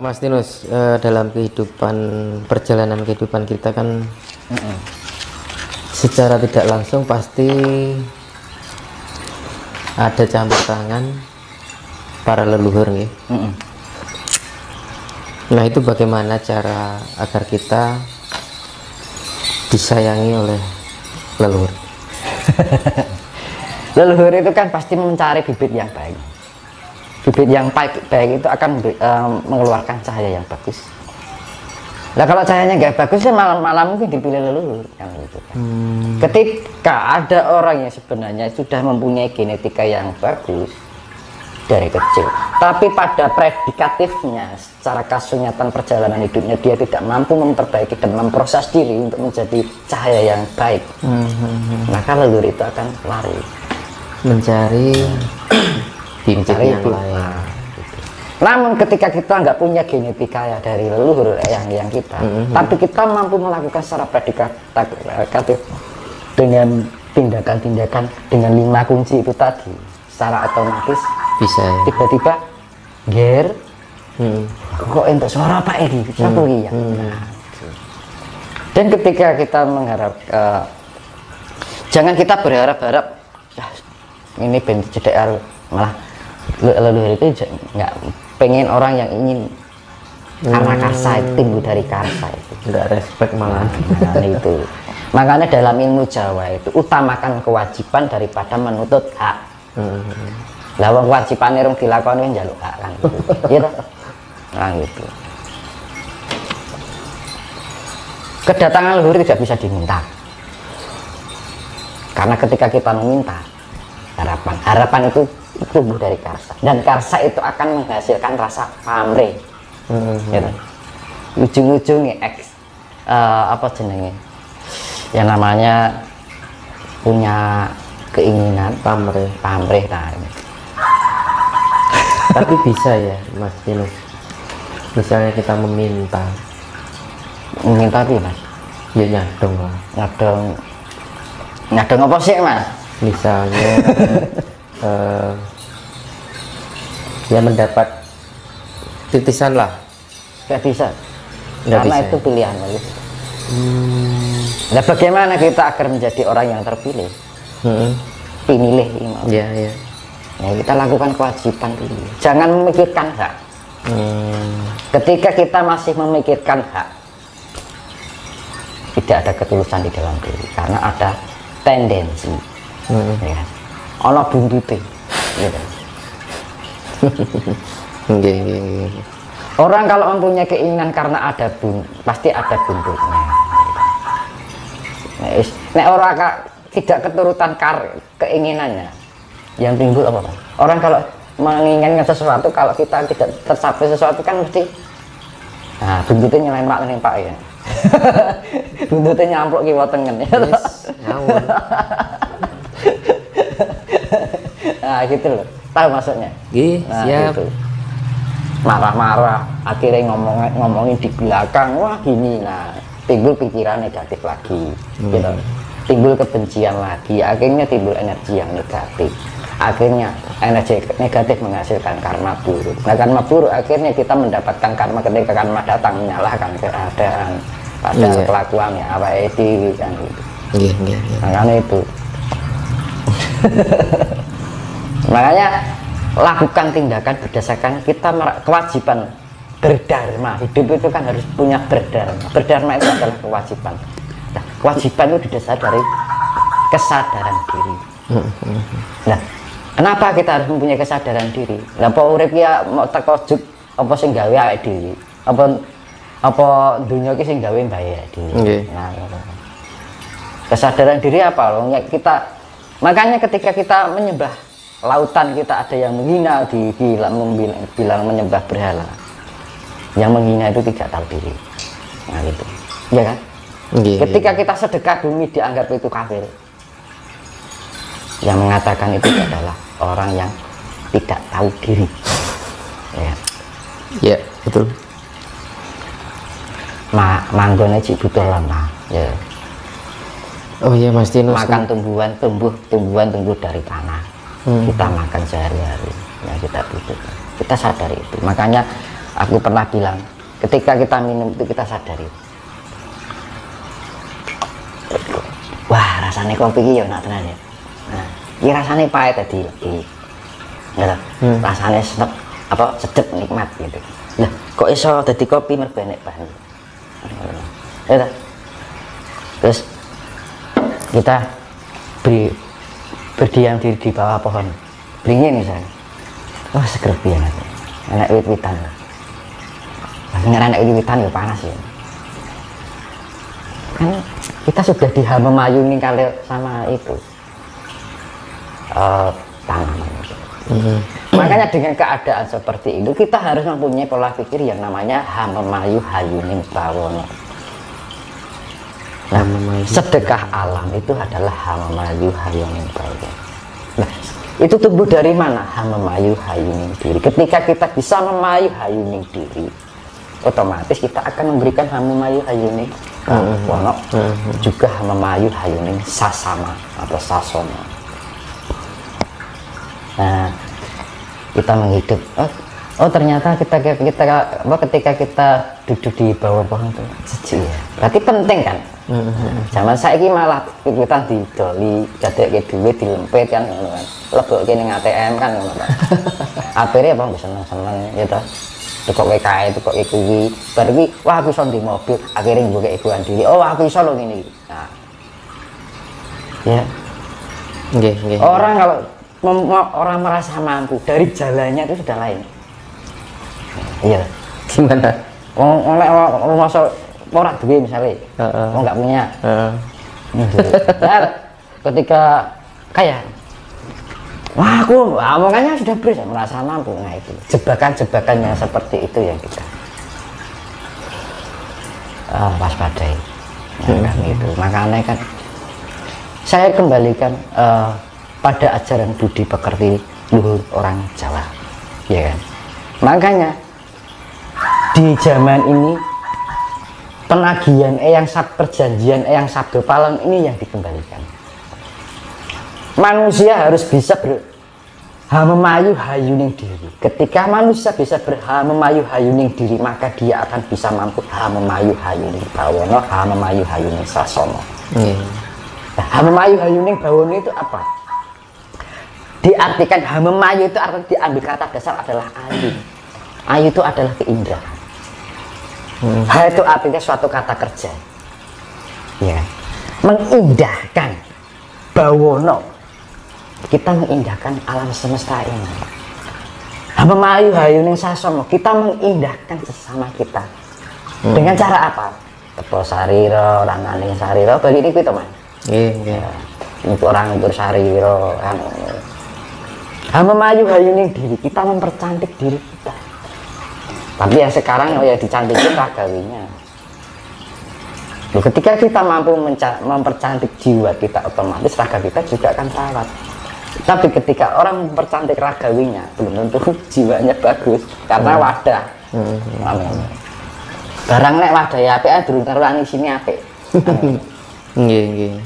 Mas Tinus, dalam perjalanan kehidupan kita kan secara tidak langsung pasti ada campur tangan para leluhur nih. Nah, itu bagaimana cara agar kita disayangi oleh leluhur? Leluhur itu kan pasti mencari bibit yang baik. Bibit yang baik itu akan mengeluarkan cahaya yang bagus. Nah, kalau cahayanya nggak bagus ya malah mungkin dipilih leluhur kan gitu kan. Ketika ada orang yang sebenarnya sudah mempunyai genetika yang bagus dari kecil, tapi pada predikatifnya secara kasunyatan perjalanan hidupnya dia tidak mampu memperbaiki dan memproses diri untuk menjadi cahaya yang baik, maka leluhur itu akan lari mencari bibit yang lain. Gitu. Namun ketika kita nggak punya genetika ya dari leluhur yang kita, tapi kita mampu melakukan secara predikatif dengan tindakan-tindakan dengan 5 kunci itu tadi, secara otomatis Bisa ya? tiba-tiba ger kok untuk suara apa ini satu ya. Dan ketika kita mengharap jangan kita berharap-harap ini ben cedek malah leluhur itu nggak pengen orang yang ingin karena karsa itu tinggal dari karsa itu nggak respect malah. nah, itu makanya dalam ilmu Jawa itu utamakan kewajiban daripada menuntut hak. Lah wong kewajibane rung dilakoni njaluk hak kan gitu. Gitu. Nah gitu. Kedatangan leluhur tidak bisa diminta. Karena ketika kita meminta harapan itu tumbuh dari karsa, dan karsa itu akan menghasilkan rasa pamrih. Gitu. Ujung-ujungnya apa jenenge? Yang namanya punya keinginan pamrih nah. Tapi bisa ya Mas Tinus, misalnya kita meminta apa Mas? Ya nyadong lah. Nyadong apa sih Mas? Misalnya ya mendapat titisan lah. Gak bisa. Nggak Karena bisa, itu ya? pilihan gitu. Nah, bagaimana kita agar menjadi orang yang terpilih? Pemilih ini. Ya, ya. Ya, kita lakukan kewajiban dulu. Jangan memikirkan hak. Ketika kita masih memikirkan hak, tidak ada ketulusan di dalam diri, karena ada tendensi. Ya. Ono buntute. Gitu. Orang kalau mempunyai keinginan karena ada pasti ada buntutnya. Nek orang tidak keturutan keinginannya, yang timbul apa Pak? Orang kalau menginginkan sesuatu, kalau kita tidak tercapai sesuatu kan mesti buntutnya nyelain Pak ya. Buntutnya nyampluk kiwa tengen ya. Ngawur. Nah gitu loh, tahu maksudnya? Nah, siap. Gitu. Marah-marah, akhirnya ngomongin di belakang, wah gini, nah timbul pikiran negatif lagi, gitu. Timbul kebencian lagi, akhirnya timbul energi yang negatif, akhirnya energi negatif menghasilkan karma buruk. Nah karma buruk akhirnya kita mendapatkan karma ketika karma datang menyalahkan keadaan pada kelakuannya apa itu kan gitu. Makanya itu makanya lakukan tindakan berdasarkan kita kewajiban berdharma. Hidup itu kan harus punya berdharma. Berdharma itu adalah kewajiban. Nah, kewajiban itu didasari dari kesadaran diri. Nah, kenapa kita harus mempunyai kesadaran diri? Lah apa urip ya mau teko juk apa sing gawe awake dhewe? Apa dunia iki sing gawe mbae dhewe. Nah, kesadaran diri apa loh? Ya, makanya ketika kita menyembah lautan, kita ada yang menghina bilang menyembah berhala. Yang menghina itu tidak tahu diri. Nah gitu, ya kan? Ketika kita sedekah bumi dianggap itu kafir. Yang mengatakan itu adalah orang yang tidak tahu diri. Ya betul. Manggone cik butuh lama. Ya. Oh iya Mas Tinus. Makan tumbuhan tumbuh dari tanah. Kita makan sehari-hari, ya kita butuh. Kita sadar itu. Makanya aku pernah bilang, ketika kita minum itu kita sadari, wah rasanya kopi ini ya nak tenan ya. Nah, ini rasanya pahit tadi lebih, gitu. Rasanya sedep nikmat gitu. Nah, kok iso dadi kopi mergo enek bahan. Ya, terus kita berdiam diri di bawah pohon beringin misalnya, wah seger banget, enak wit-witan. Nggak enak wit-witan ya panas ya. Kan kita sudah memayungi kali sama itu tanaman. Makanya dengan keadaan seperti itu kita harus mempunyai pola pikir yang namanya hamemayu hayuning bawono. Nah, sedekah alam itu adalah hamemayu hayuning bawono. Nah, itu tumbuh dari mana? Hamemayu hayuning diri. Ketika kita bisa memayu hayuning diri, otomatis kita akan memberikan hamemayu hayuning bawono, juga hamemayu hayuning sasama atau sasono. Nah, kita menghidup. Oh ternyata ketika kita duduk di bawah pohon itu sejuk ya. Berarti penting kan? Zaman saiki malah kita didoli, dadeke duit dilempet kan ngono kan. Lebokke ning ATM kan ngono kan. Akhirnya apa seneng-seneng ya toh. Tukoke kae, tukoke kuwi. Bar iki wah aku iso ndi mobil, akhirnya mbuke ibu andiri. Oh aku iso lho ngene iki. Nah. Ya. Nggih. Orang kalau orang merasa mampu dari jalannya itu sudah lain. Iya. Gimana? Orang masuk orang duit misalnya, orang nggak punya. Nah, ketika kaya, wah aku omongannya sudah beres, merasa mampu. Nah itu jebakan-jebakan yang seperti itu yang kita waspadai. Kan itu. Makanya kan saya kembalikan pada ajaran budi pekerti luhur orang Jawa, ya kan. Makanya di zaman ini penagihan perjanjian eyang sabdo palem ini yang dikembalikan. Manusia harus bisa berhamemayu hayuning diri. Ketika manusia bisa berhamemayu hayuning diri, maka dia akan bisa mampu hamemayu hayuning bawono, hamemayu hayuning sasono. Nah, hamemayu hayuning bawono itu apa? Diartikan hamemayu itu artinya diambil kata dasar adalah ayu. Ayu itu adalah keindahan. Ha itu artinya suatu kata kerja. Ya. Mengindahkan bawono. Kita mengindahkan alam semesta ini. Hamemayu hayuning sasono, kita mengindahkan sesama kita. Dengan cara apa? Tepo sarira, ranganing sarira, bali niku to, Mas. Nggih. Untuk orang bersarira kan. Hamemayu hayuning diri, kita mempercantik diri kita. Tapi yang sekarang ya dicantikin ragawinya. Ketika kita mampu mempercantik jiwa kita, otomatis raga kita juga akan terawat. Tapi ketika orang mempercantik ragawinya, belum tentu jiwanya bagus karena wadah. Barang nek wadah ya apik, durung karuan sini apik. Nggih.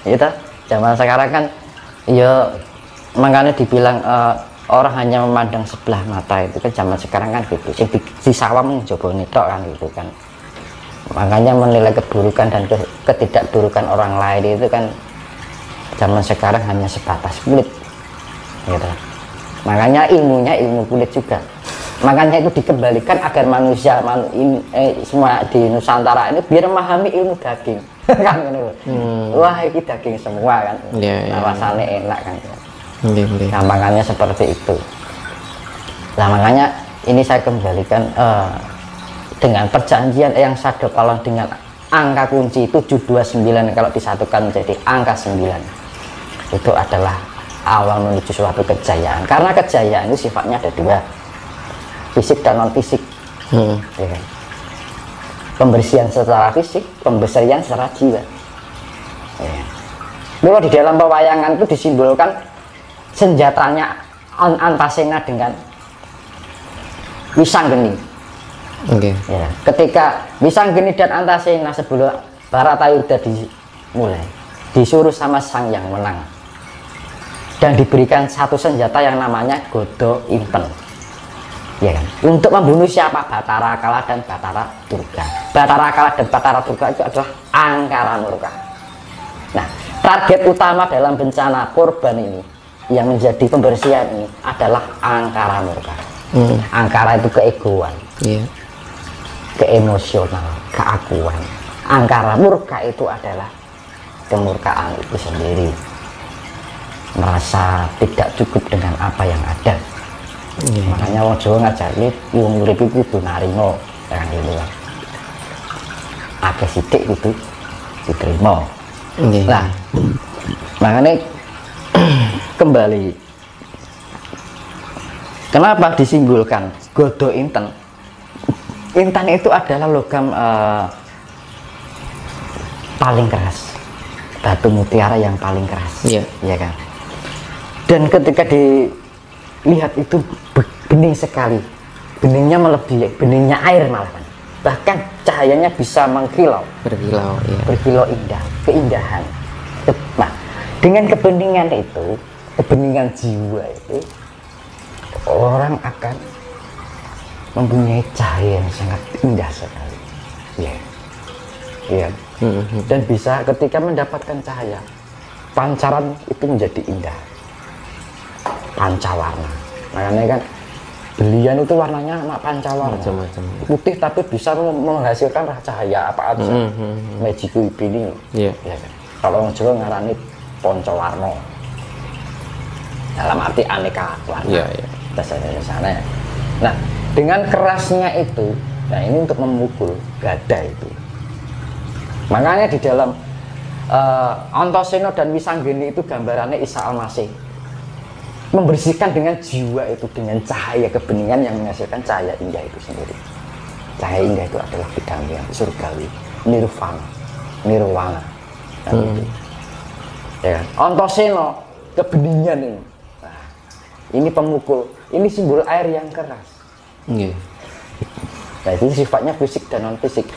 Itu zaman sekarang kan ya makanya dibilang orang hanya memandang sebelah mata, itu kan zaman sekarang kan gitu. Si sawam mencoba nitok kan gitu kan. Makanya menilai keburukan dan ketidakburukan orang lain itu kan zaman sekarang hanya sebatas kulit gitu. Makanya ilmunya ilmu kulit juga. Makanya itu dikembalikan agar manusia semua di Nusantara ini biar memahami ilmu daging. Kan gitu. Wah ini daging semua kan. Nah, rasanya enak kan. Nah, makanya seperti itu. Nah, makanya ini saya kembalikan dengan perjanjian eyang sabdo palem dengan angka kunci 729 kalau disatukan menjadi angka 9. Itu adalah awal menuju suatu kejayaan. Karena kejayaan itu sifatnya ada dua, fisik dan non fisik. Ya kan? Pembersihan secara fisik, pembersihan secara jiwa. Ya. Kalau di dalam pewayangan itu disimbolkan senjatanya Antasena dengan Wisanggeni. Ya, ketika Wisanggeni dan Antasena sebelum Baratayuda dimulai, disuruh sama Sang Yang Menang dan diberikan satu senjata yang namanya Godo Impen. Ya kan? Untuk membunuh siapa? Batara Kala dan Batara Durga. Batara Kala dan Batara Durga itu adalah angkara murka. Nah, target utama dalam bencana korban ini yang menjadi pembersihan ini adalah angkara murka. Angkara itu keegoan, keemosional, keakuan. Angkara murka itu adalah kemurkaan itu sendiri, merasa tidak cukup dengan apa yang ada. Makanya wong Jawa ngajari wong urip iku kudu narima kan gitu kan. Akeh sithik gitu diterima. Nah, makanya kembali kenapa disimbolkan godho inten? Intan itu adalah logam paling keras, batu mutiara yang paling keras, ya kan. Dan ketika dilihat itu bening sekali, beningnya melebihi beningnya air malah, bahkan cahayanya bisa mengkilau, berkilau indah, keindahan. Nah, dengan kebeningan itu, kebeningan jiwa itu, orang akan mempunyai cahaya yang sangat indah sekali, dan bisa ketika mendapatkan cahaya, pancaran itu menjadi indah, pancawarna. Makanya kan belian itu warnanya pancawarna, macam-macam, putih tapi bisa menghasilkan cahaya apa aja. Magiku ini, ya kan? Kalau orang Jawa ngarani poncowarna, dalam arti aneka warna. Bahasa Indonesia. Nah, dengan kerasnya itu, nah ini untuk memukul gada itu. Makanya di dalam Antasena dan Wisanggeni itu gambarannya Isa Al-Masih membersihkan dengan jiwa itu, dengan cahaya kebeningan yang menghasilkan cahaya indah itu sendiri. Cahaya indah itu adalah bidang surgawi, nirvana, nirwana. Ya kan? Antasena kebeningan ini. Nah, ini pemukul, ini simbol air yang keras. Nah, itu sifatnya fisik dan non fisik.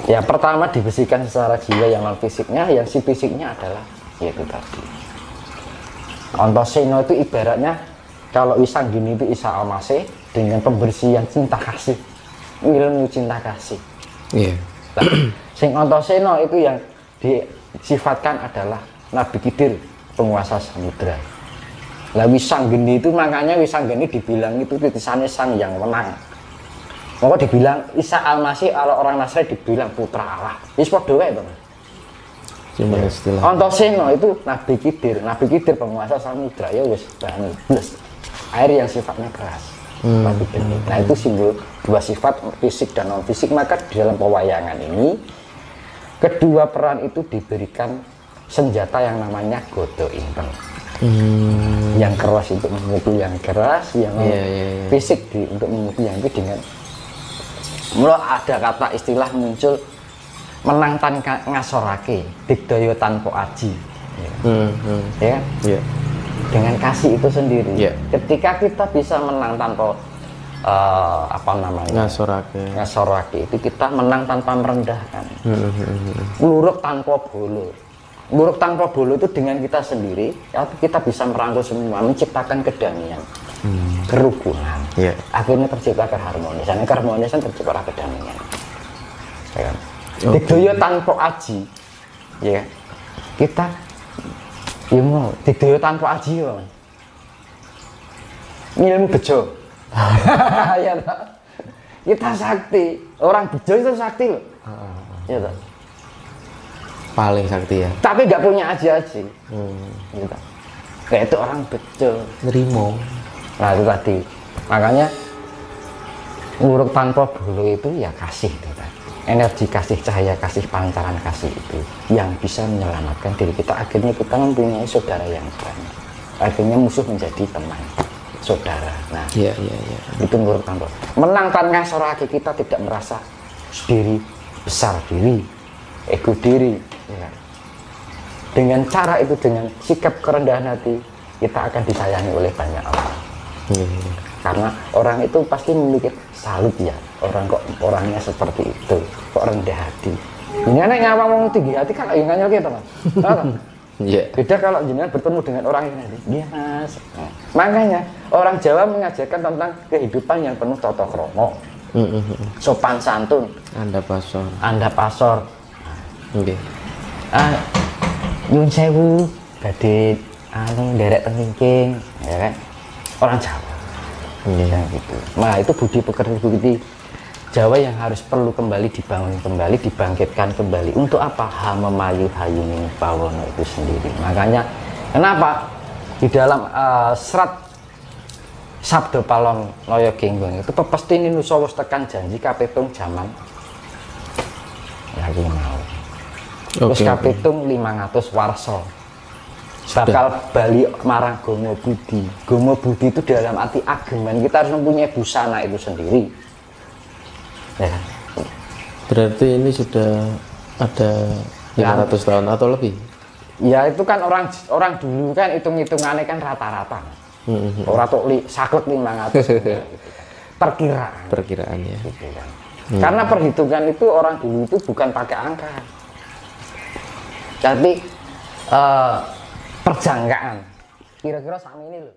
Ya, pertama dibersihkan secara jiwa yang non fisiknya, yang si fisiknya adalah yaitu tadi. Antasena itu ibaratnya kalau Wisanggeni itu Isa Al-Masih dengan pembersihan cinta kasih, ilmu cinta kasih. Nah, sing Antasena itu yang disifatkan adalah Nabi Khidir, penguasa samudra. Lah Wisanggeni itu makanya Wisanggeni dibilang itu titisannya sang yang menang. Maka dibilang Isa Al-Masih, kalau orang Nasrani dibilang putra Allah. Wis padha wae to, Mas. Cuma istilah. Antasena itu Nabi Khidir penguasa samudra, ya wis banget. Air yang sifatnya keras. Nah, itu simbol dua sifat fisik dan non fisik. Maka di dalam pewayangan ini kedua peran itu diberikan senjata yang namanya godho inten. Yang keras untuk memukul yang keras, yang fisik untuk memukul yang itu dengan mulai ada kata istilah muncul menang tan ngasorake, digdaya tanpa aji. Dengan kasih itu sendiri. Ketika kita bisa menang tanpa ngasorake itu kita menang tanpa merendahkan. Luruk tanpa bolo. Luruk tanpa bolo itu dengan kita sendiri, kita bisa merangkul semua, menciptakan kedamaian, kerukunan. Akhirnya tercipta keharmonisan. Keharmonisan tercipta kedamaian. Ya kan? Digdaya tanpa aji, ya kita mau digdaya tanpa aji ya, ilmu bejo. Ya tak? Kita sakti, orang bejo itu sakti loh. Ya tak? Paling sakti ya. Tapi nggak punya aji-aji. Gitu. Kayak itu orang bejo. Nerimo. Nah itu tadi. Makanya nguruk tanpa bulu itu ya kasih itu tadi. Energi kasih, cahaya kasih, pancaran kasih itu yang bisa menyelamatkan diri kita. Akhirnya kita mempunyai saudara yang banyak. Akhirnya musuh menjadi teman, saudara. Nah, itu nguruk tanpa. Menang tanpa soraki, kita tidak merasa diri besar diri, ego diri. Ya. Dengan cara itu, dengan sikap kerendahan hati, kita akan disayangi oleh banyak orang. Karena orang itu pasti memiliki salut ya, orang kok orangnya seperti itu, kok rendah hati. Ini anak nyawang wong tinggi hati kan yang nganyel kita, Mas. Iya. Beda kalau jenengan bertemu dengan orang yang nanti, iya mas. Nah, makanya orang Jawa mengajarkan tentang kehidupan yang penuh tata krama, sopan santun, anda pasor. Oke. Nyun sewu, badhe nderek tengking, ya kan? Orang Jawa. Ya, gitu. Nah itu budi pekerti Jawa yang harus perlu kembali dibangun kembali, dibangkitkan kembali. Untuk apa? Memayu hayuning pawono itu sendiri. Makanya kenapa di dalam serat Sabda Palon Loyo Genggong itu pepesti ini nusawus tekan janji kapitung jaman lagi mau. Terus kapitung 500 warso bakal bali marang Gomo Budi. Gomo Budi itu dalam arti ageman, kita harus mempunyai busana itu sendiri. Ya. Berarti ini sudah ada 500 tahun atau lebih? Ya itu kan orang dulu kan hitung-hitungannya kan rata-rata. Orang tuh saklek 500. Perkiraan ya. Gitu kan. Karena perhitungan itu orang dulu itu bukan pakai angka. Tapi perjangkaan. Kira-kira sama ini loh.